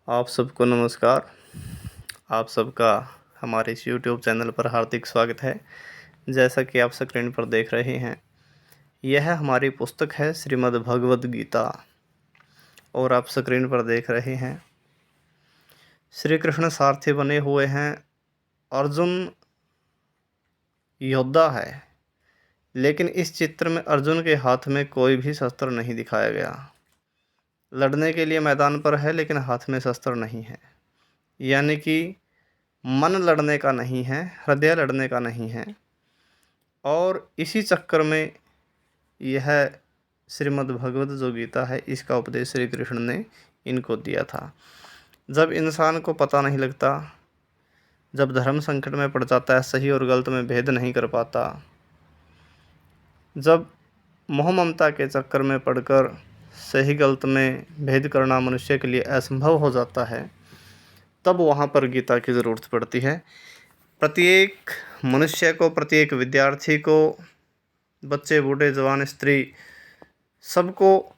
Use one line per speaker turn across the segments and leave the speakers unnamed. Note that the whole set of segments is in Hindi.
आप सबको नमस्कार। आप सबका हमारे इस यूट्यूब चैनल पर हार्दिक स्वागत है। जैसा कि आप स्क्रीन पर देख रहे हैं, यह हमारी पुस्तक है श्रीमद् भगवद गीता। और आप स्क्रीन पर देख रहे हैं श्री कृष्ण सारथी बने हुए हैं। अर्जुन योद्धा है, लेकिन इस चित्र में अर्जुन के हाथ में कोई भी शस्त्र नहीं दिखाया गया। लड़ने के लिए मैदान पर है, लेकिन हाथ में शस्त्र नहीं है। यानी कि मन लड़ने का नहीं है, हृदय लड़ने का नहीं है। और इसी चक्कर में यह श्रीमद् भगवद जो गीता है, इसका उपदेश श्री कृष्ण ने इनको दिया था। जब इंसान को पता नहीं लगता, जब धर्म संकट में पड़ जाता है, सही और गलत में भेद नहीं कर पाता, जब मोह ममता के चक्कर में पड़कर सही गलत में भेद करना मनुष्य के लिए असंभव हो जाता है, तब वहाँ पर गीता की ज़रूरत पड़ती है। प्रत्येक मनुष्य को, प्रत्येक विद्यार्थी को, बच्चे, बूढ़े, जवान, स्त्री, सबको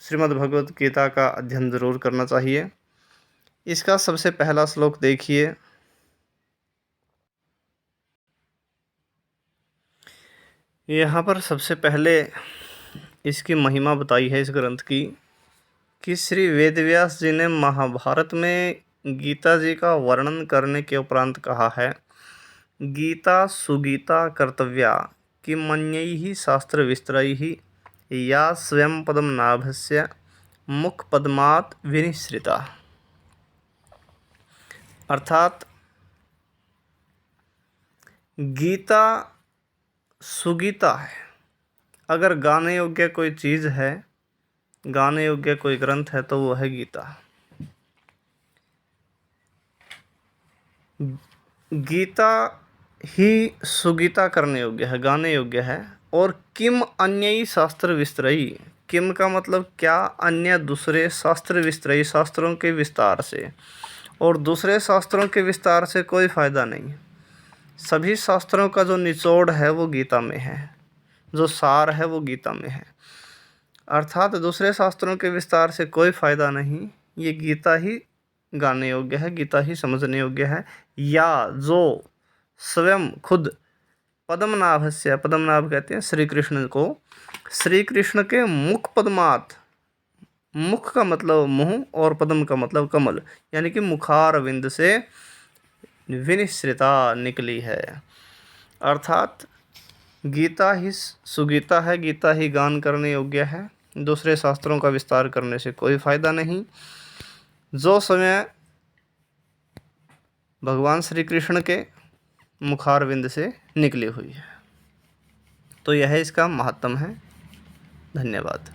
श्रीमद् भगवद गीता का अध्ययन ज़रूर करना चाहिए। इसका सबसे पहला श्लोक देखिए। यहाँ पर सबसे पहले इसकी महिमा बताई है इस ग्रंथ की, कि श्री वेदव्यास जी ने महाभारत में गीता जी का वर्णन करने के उपरांत कहा है, गीता सुगीता कर्तव्या कि मन्यैः शास्त्र विस्तरैः या स्वयं पदम नाभस्य मुख पद्मात् विनिश्रिता। अर्थात गीता सुगीता है। अगर गाने योग्य कोई चीज़ है, गाने योग्य कोई ग्रंथ है, तो वो है गीता। गीता ही सुगीता करने योग्य है, गाने योग्य है। और किम अन्यई शास्त्र विस्तरई, किम का मतलब क्या, अन्य दूसरे शास्त्र विस्तरई, शास्त्रों के विस्तार से। और दूसरे शास्त्रों के विस्तार से कोई फ़ायदा नहीं। सभी शास्त्रों का जो निचोड़ है वो गीता में है, जो सार है वो गीता में है। अर्थात दूसरे शास्त्रों के विस्तार से कोई फ़ायदा नहीं, ये गीता ही गाने योग्य है, गीता ही समझने योग्य है। या जो स्वयं खुद पद्मनाभस्य, पद्मनाभ कहते हैं श्री कृष्ण को, श्री कृष्ण के मुख पद्मात, मुख का मतलब मुँह और पद्म का मतलब कमल, यानी कि मुखारविंद से विनिश्रिता निकली है। अर्थात गीता ही सुगीता है, गीता ही गान करने योग्य है। दूसरे शास्त्रों का विस्तार करने से कोई फ़ायदा नहीं। जो समय भगवान श्री कृष्ण के मुखारविंद से निकली हुई है, तो यह इसका महत्व है। धन्यवाद।